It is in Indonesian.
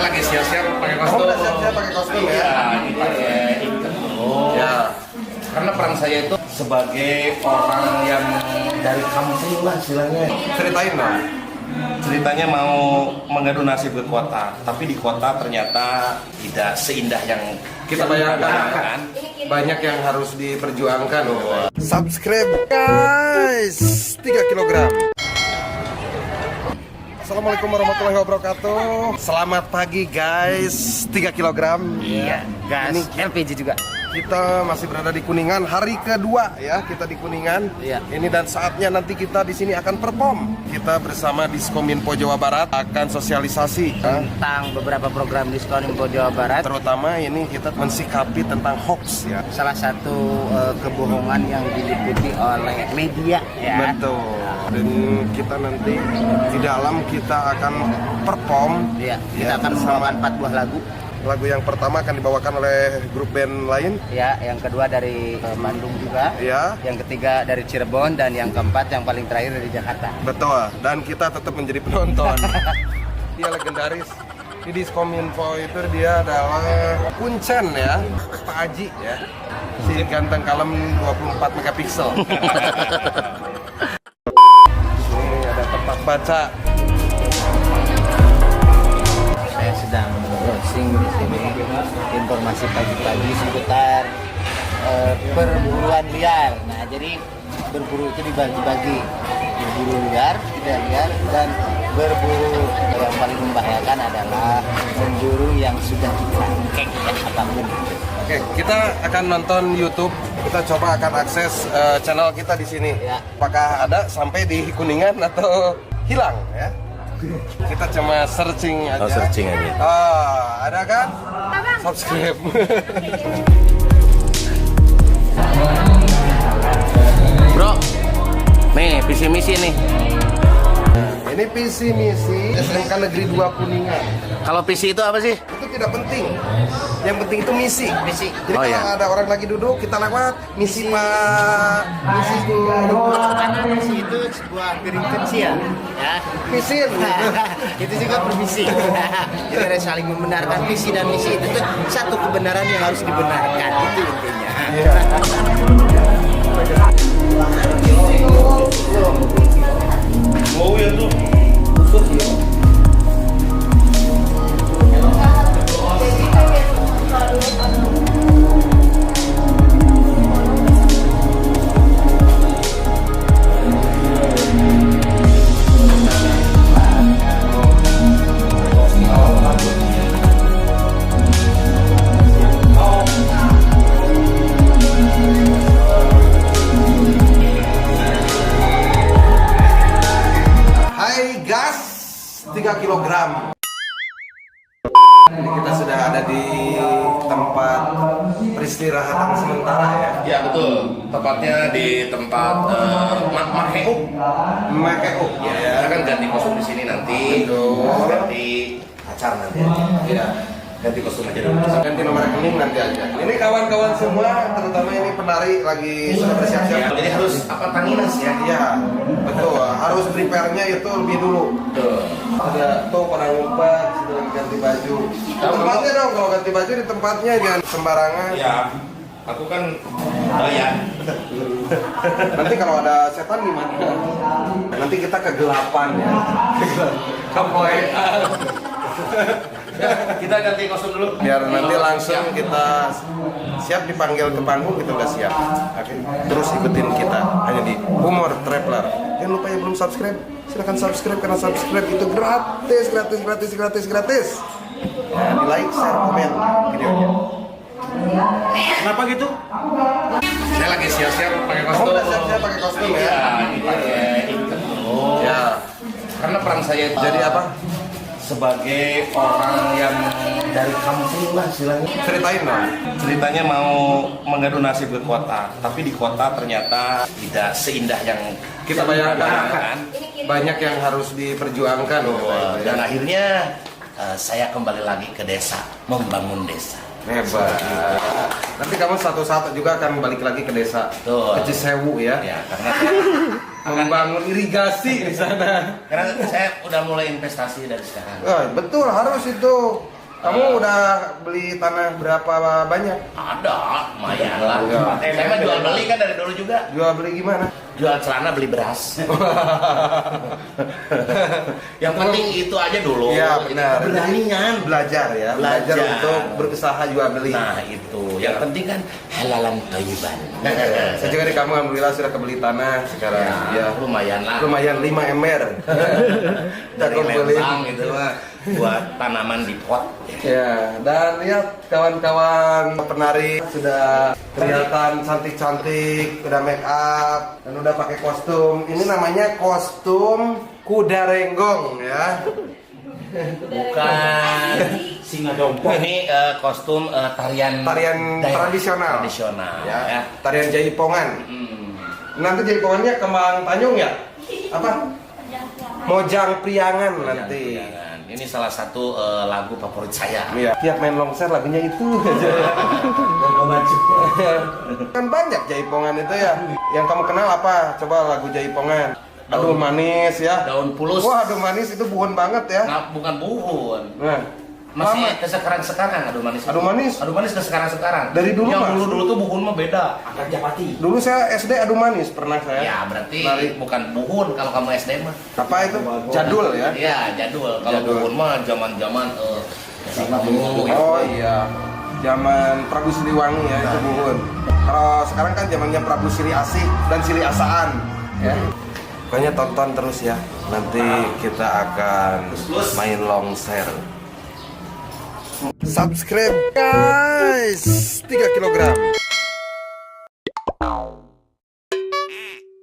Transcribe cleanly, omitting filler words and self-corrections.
lagi siap-siap pakai kostum. Udah siap-siap pakai kostum ya? Iya, ini pakai Ya. Karena peran saya itu sebagai orang yang dari kampung lah istilahnya. Ceritain dong. Ceritanya mau mengadu nasib ke kota, tapi di kota ternyata tidak seindah yang Kita bayangkan. Banyak yang harus diperjuangkan. Subscribe guys, 3 kg. Assalamualaikum warahmatullahi wabarakatuh. Selamat pagi guys, 3 kg. Iya, gas LPG juga. Kita masih berada di Kuningan, hari kedua ya kita di Kuningan. Iya. Ini dan saatnya nanti kita di sini akan perform. Kita bersama Diskominfo Jawa Barat akan sosialisasi Tentang beberapa program diskon Info Jawa Barat. terutama ini kita mensikapi tentang hoax ya. Salah satu kebohongan yang diliputi oleh media ya. Betul. Dan kita nanti di dalam kita akan perform. Iya, Ya, kita akan bersama. membawakan 4 buah lagu. Lagu yang pertama akan dibawakan oleh grup band lain. Ya, yang kedua dari Bandung juga. Ya, Yang ketiga dari Cirebon dan yang keempat yang paling terakhir dari Jakarta. betul. Dan kita tetap menjadi penonton. Dia legendaris. Di Diskominfo itu dia adalah Kuncen ya, Pak Haji ya. Si ganteng kalem 24 megapiksel. Ini ada tempat baca. Saya sedang browsing di sini informasi pagi-pagi seputar perburuan liar. Nah, jadi berburu itu dibagi-bagi. Berburu liar, tidak liar, dan berburu yang paling membahayakan adalah memburu yang sudah dicangkek ya apapun. Oke, kita akan nonton YouTube. Kita coba akan akses channel kita di sini. Ya. Apakah ada sampai di Kuningan atau hilang ya? Kita cuma searching aja. Oh, searching aja. Ada kan? Subscribe. Bro, nih visi misi nih. Ini visi misi SMK Negeri 2 Kuningan. Kalau visi itu apa sih? Itu tidak penting. Yang penting itu misi. Misi. Jadi Oh, kalau iya. ada orang lagi duduk, kita lewat misi Pak, misi itu, Karena misi itu sebuah piring kecil ya. misi. Itu juga permisi. Jadi ada saling membenarkan visi dan misi itu tuh satu kebenaran yang harus dibenarkan, itu intinya. Oh ya tuh. Hai gas 3 kg. Ini kita sudah ada di tempat peristirahatan sementara ya. Ya betul, tepatnya di tempat Makeu. Makeu. Ya, kita kan ganti kostum di sini nanti. Betul. Ganti pacar nanti. Iya. Ganti kostum aja dulu. Ganti nomor rekening nanti aja. Ini kawan-kawan semua, terutama ini penari lagi sudah bersiap-siap. Jadi harus apa tanginas ya? Iya, betul. Harus prepare-nya itu lebih dulu. Betul. Ada tuh pada ngumpet, sudah ganti baju. Tempatnya dong, kalau ganti baju di tempatnya jangan sembarangan. Ya, aku kan doyan. Nanti kalau ada setan gimana? Nanti kita kegelapan ya. Kepoean. Kita ganti kostum dulu. Biar nanti langsung kita siap dipanggil ke panggung, kita udah siap. Oke. Terus ikutin kita hanya di Humor Traveler. Jangan lupa yang belum subscribe, silahkan subscribe karena subscribe itu gratis. Ya, di like, share, komen videonya. Kenapa gitu? Saya lagi siap-siap pakai kostum. Udah siap-siap pakai kostum ya? Iya, ini pakai Ya. Karena peran saya itu Jadi apa? sebagai orang yang dari kampung lah istilahnya. Ceritain dong. Ceritanya mau mengadu nasib ke kota, tapi di kota ternyata tidak seindah yang Kita bayangkan. Banyak yang harus diperjuangkan. Dan akhirnya saya kembali lagi ke desa, membangun desa. Hebat. Nanti kamu satu-satu juga akan balik lagi ke desa, Betul. ke Cisewu ya. Ya, karena Membangun irigasi di sana. karena saya udah mulai investasi dari sekarang. Betul, harus itu. Kamu udah beli tanah berapa banyak? Ada, lumayan lah. Iya. Saya mah jual beli kan dari dulu juga. Jual beli gimana? Jual celana beli beras. Yang penting itu aja dulu. Iya benar. Keberanian. Belajar ya. Belajar untuk berusaha jual beli. Nah itu. Yang penting kan halalan thayyiban. Saya juga di kamu alhamdulillah sudah kebeli tanah sekarang. Ya, lumayan lah. Lumayan 5 ember. Dari kumpulin. Lembang itu mah buat tanaman di pot. Ya, dan lihat kawan-kawan penari sudah kelihatan cantik-cantik, udah make up dan udah pakai kostum. Ini namanya kostum kuda renggong ya. Bukan singa dompong. Ini kostum tarian daerah. Tradisional. Ya. Ya, tarian jaipongan. Nanti jaipongannya Kemang Tanjung ya? Apa? Mojang Priangan nanti. Ini salah satu lagu favorit saya. Iya. Tiap main longser lagunya itu aja. Kan banyak jaipongan itu ya. Yang kamu kenal apa? Coba lagu jaipongan. Aduh manis ya. Daun pulus. Wah, aduh manis itu buhun banget ya. Nah, bukan buhun. Nah, Masih lama. ke sekarang aduh manis. Aduh manis. Aduh manis ke sekarang. Dari dulu, Yang Mas? dulu tuh buhun mah beda. Akar Japati. Dulu saya SD adu manis pernah saya. Ya berarti Nari. bukan buhun kalau kamu SD mah. Apa itu? Jadul ya. Iya jadul. Kalau Jadul. buhun mah zaman Oh iya. Zaman Prabu Siliwangi ya itu buhun. Kalau sekarang kan zamannya Prabu Sili Asih dan Sili Asaan ya. Pokoknya tonton terus ya. Nanti kita akan main longser. Subscribe guys 3 kilogram.